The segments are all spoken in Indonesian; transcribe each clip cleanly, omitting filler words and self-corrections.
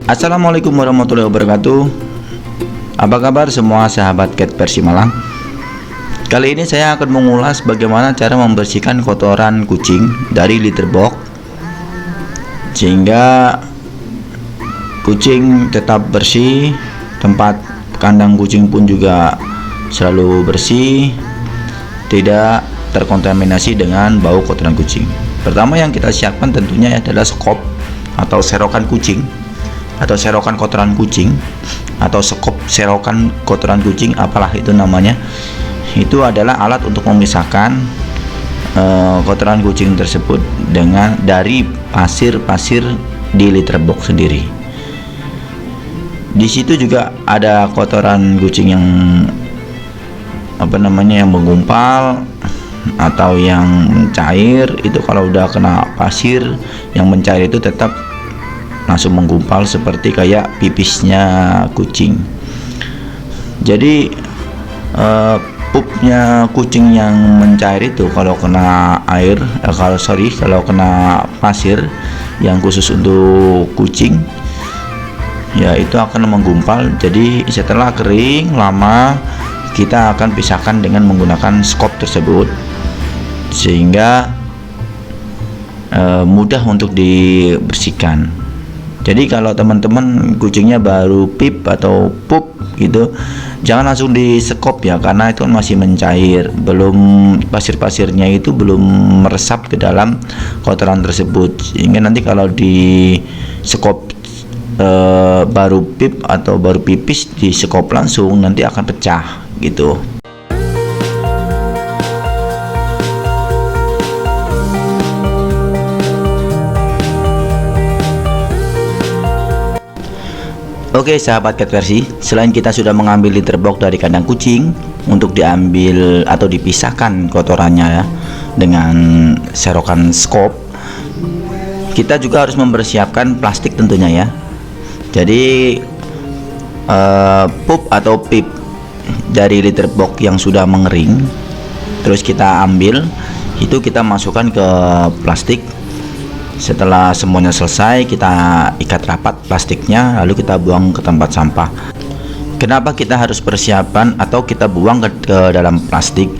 Assalamualaikum warahmatullahi wabarakatuh. Apa kabar semua sahabat Cat Versi Malang? Kali ini saya akan mengulas bagaimana cara membersihkan kotoran kucing dari litter box sehingga kucing tetap bersih, tempat kandang kucing pun juga selalu bersih, tidak terkontaminasi dengan bau kotoran kucing. Pertama yang kita siapkan tentunya adalah skop atau serokan kucing atau serokan kotoran kucing atau skop serokan kotoran kucing, apalah itu namanya. Itu adalah alat untuk memisahkan kotoran kucing tersebut dari pasir-pasir di litter box sendiri. Di situ juga ada kotoran kucing yang yang menggumpal atau yang mencair. Itu kalau udah kena pasir yang mencair itu tetap langsung menggumpal seperti kayak pipisnya kucing. Jadi pupnya kucing yang mencair itu kalau kena air, kalau kena pasir yang khusus untuk kucing, ya itu akan menggumpal. Jadi setelah kering lama, kita akan pisahkan dengan menggunakan skop tersebut sehingga mudah untuk dibersihkan. Jadi kalau teman-teman kucingnya baru pip atau pup gitu, jangan langsung di skop ya, karena itu masih mencair, belum pasir-pasirnya itu belum meresap ke dalam kotoran tersebut, sehingga nanti kalau di skop baru pip atau baru pipis di skop langsung nanti akan pecah gitu. Oke sahabat Cat Versi, selain kita sudah mengambil litter box dari kandang kucing untuk diambil atau dipisahkan kotorannya ya, dengan serokan skop, kita juga harus mempersiapkan plastik tentunya ya. Jadi pup atau pip dari litter box yang sudah mengering, terus kita ambil, itu kita masukkan ke plastik. Setelah semuanya selesai, kita ikat rapat plastiknya, lalu kita buang ke tempat sampah. Kenapa kita harus persiapan atau kita buang ke dalam plastik?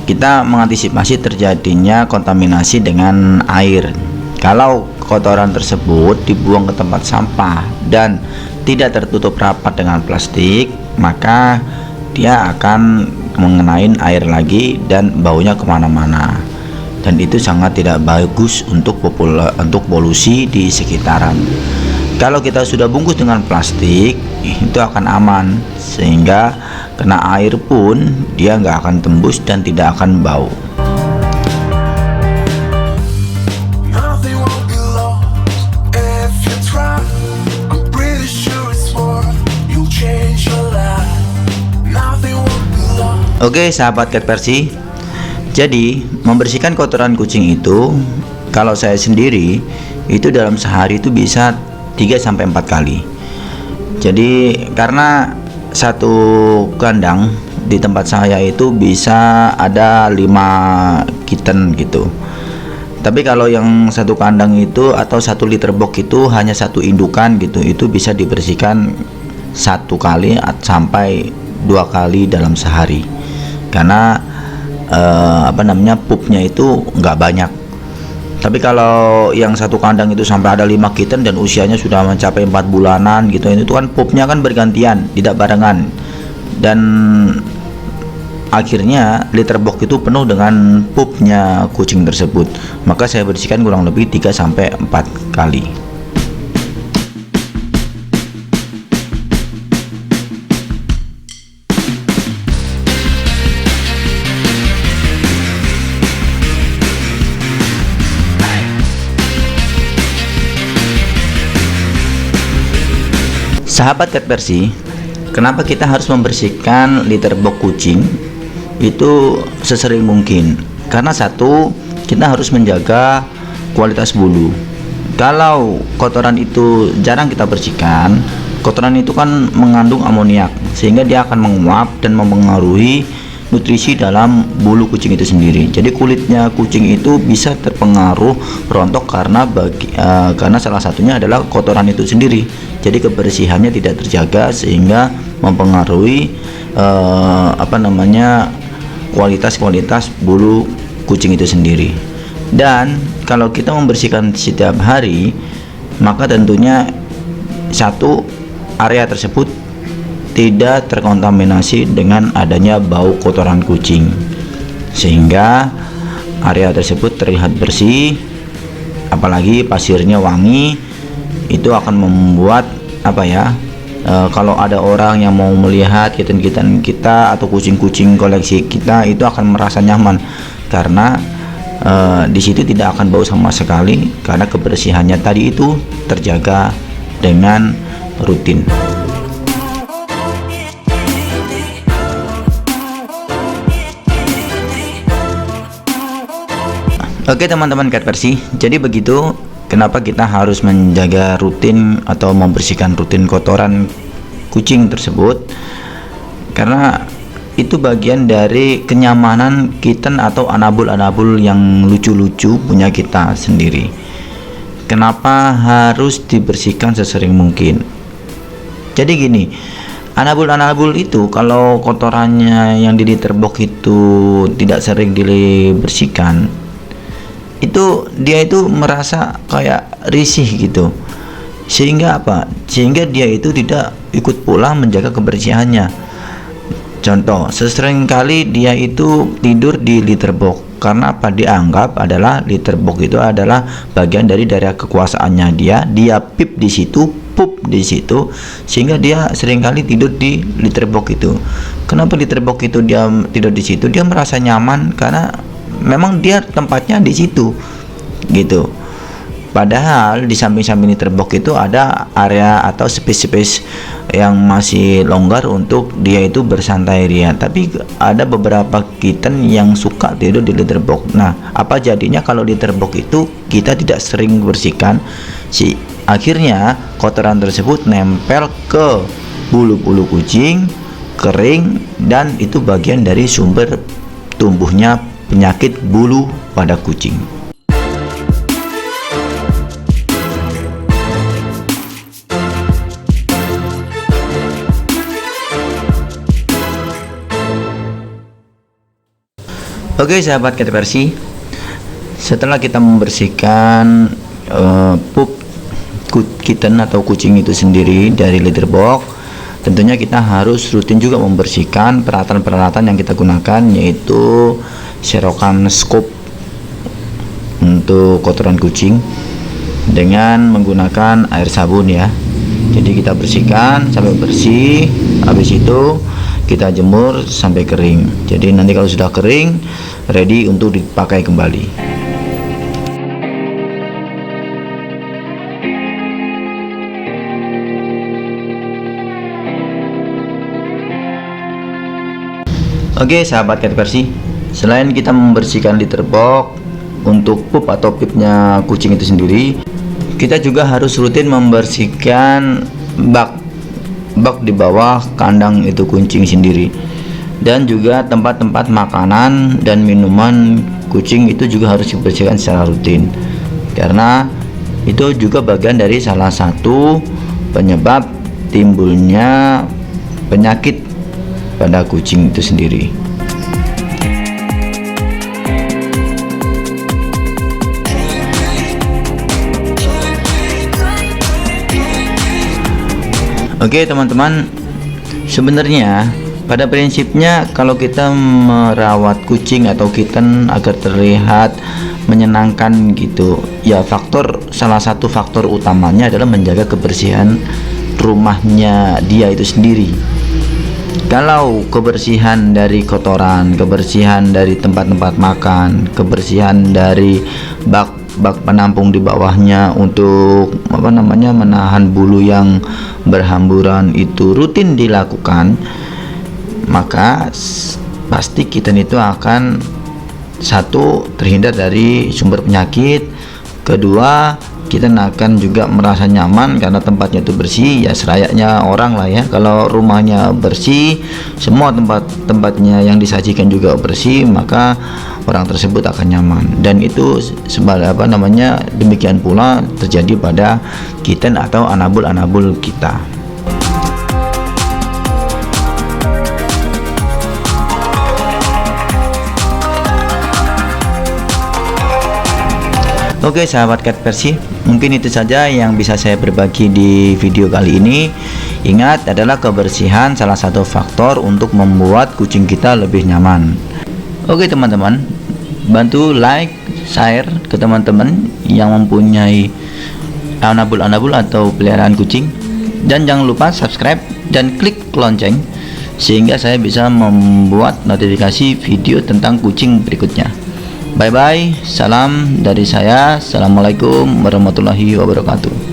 Kita mengantisipasi terjadinya kontaminasi dengan air. Kalau kotoran tersebut dibuang ke tempat sampah dan tidak tertutup rapat dengan plastik, maka dia akan mengenai air lagi dan baunya kemana-mana, dan itu sangat tidak bagus untuk polusi di sekitaran. Kalau kita sudah bungkus dengan plastik, itu akan aman, sehingga kena air pun dia nggak akan tembus dan tidak akan bau. Oke sahabat Cat Versi, jadi membersihkan kotoran kucing itu, kalau saya sendiri itu dalam sehari itu bisa 3-4 kali. Jadi karena satu kandang di tempat saya itu bisa ada 5 kitten gitu. Tapi kalau yang satu kandang itu atau satu litter box itu hanya satu indukan gitu, itu bisa dibersihkan 1 kali sampai 2 kali dalam sehari. Karena pupnya itu nggak banyak. Tapi kalau yang satu kandang itu sampai ada 5 kitten dan usianya sudah mencapai 4 bulanan gitu, itu kan pupnya kan bergantian, tidak barengan, dan akhirnya litter box itu penuh dengan pupnya kucing tersebut. Maka saya bersihkan kurang lebih 3-4 kali. Sahabat Cat Versi, kenapa kita harus membersihkan litter box kucing itu sesering mungkin? Karena satu, kita harus menjaga kualitas bulu. Kalau kotoran itu jarang kita bersihkan, kotoran itu kan mengandung amoniak, sehingga dia akan menguap dan mempengaruhi nutrisi dalam bulu kucing itu sendiri. Jadi kulitnya kucing itu bisa terpengaruh rontok karena salah satunya adalah kotoran itu sendiri. Jadi kebersihannya tidak terjaga sehingga mempengaruhi kualitas bulu kucing itu sendiri. Dan kalau kita membersihkan setiap hari, maka tentunya satu area tersebut tidak terkontaminasi dengan adanya bau kotoran kucing, sehingga area tersebut terlihat bersih. Apalagi pasirnya wangi, itu akan membuat kalau ada orang yang mau melihat kitten-kitten kita atau kucing-kucing koleksi kita, itu akan merasa nyaman karena di situ tidak akan bau sama sekali karena kebersihannya tadi itu terjaga dengan rutin. Oke teman-teman Cat Versi, jadi begitu kenapa kita harus menjaga rutin atau membersihkan rutin kotoran kucing tersebut, karena itu bagian dari kenyamanan kitten atau anabul-anabul yang lucu-lucu punya kita sendiri. Kenapa harus dibersihkan sesering mungkin? Jadi gini, anabul-anabul itu kalau kotorannya yang di litter box itu tidak sering dibersihkan, itu dia itu merasa kayak risih gitu, sehingga sehingga dia itu tidak ikut pula menjaga kebersihannya. Contoh, sesering kali dia itu tidur di litter box karena dianggap adalah litter box itu adalah bagian dari daerah kekuasaannya dia pip di situ, pup di situ, sehingga dia sering kali tidur di litter box itu. Kenapa litter box itu dia tidur di situ? Dia merasa nyaman karena memang dia tempatnya di situ gitu. Padahal di samping-samping litter box itu ada area atau space yang masih longgar untuk dia itu bersantai ria. Tapi ada beberapa kitten yang suka tidur di litter box. Nah, apa jadinya kalau litter box itu kita tidak sering bersihkan, akhirnya kotoran tersebut nempel ke bulu-bulu kucing, kering, dan itu bagian dari sumber tumbuhnya penyakit bulu pada kucing. Oke sahabat Cat Versi, setelah kita membersihkan pup kitten atau kucing itu sendiri dari litter box, tentunya kita harus rutin juga membersihkan peralatan-peralatan yang kita gunakan, yaitu serokan scope untuk kotoran kucing dengan menggunakan air sabun ya. Jadi kita bersihkan sampai bersih, habis itu kita jemur sampai kering. Jadi nanti kalau sudah kering, ready untuk dipakai kembali. Oke sahabat Cat Versi, selain kita membersihkan litter box untuk pup atau pipnya kucing itu sendiri, kita juga harus rutin membersihkan bak di bawah kandang itu kucing sendiri, dan juga tempat-tempat makanan dan minuman kucing itu juga harus dibersihkan secara rutin, karena itu juga bagian dari salah satu penyebab timbulnya penyakit pada kucing itu sendiri. Oke teman-teman, sebenarnya pada prinsipnya kalau kita merawat kucing atau kitten agar terlihat menyenangkan gitu ya, salah satu faktor utamanya adalah menjaga kebersihan rumahnya dia itu sendiri. Kalau kebersihan dari kotoran, kebersihan dari tempat-tempat makan, kebersihan dari bak penampung di bawahnya untuk menahan bulu yang berhamburan itu rutin dilakukan, maka pasti kitten itu akan satu terhindar dari sumber penyakit, kedua kita akan juga merasa nyaman karena tempatnya itu bersih, ya serayaknya orang lah ya. Kalau rumahnya bersih, semua tempatnya yang disajikan juga bersih, maka orang tersebut akan nyaman. Dan itu sebagai demikian pula terjadi pada kitten atau anabul-anabul kita. Oke sahabat cat versi, mungkin itu saja yang bisa saya berbagi di video kali ini. Ingat, adalah kebersihan salah satu faktor untuk membuat kucing kita lebih nyaman. Oke teman-teman, bantu like, share ke teman-teman yang mempunyai anabul-anabul atau peliharaan kucing. Dan jangan lupa subscribe dan klik lonceng sehingga saya bisa membuat notifikasi video tentang kucing berikutnya. Bye bye, salam dari saya. Assalamualaikum warahmatullahi wabarakatuh.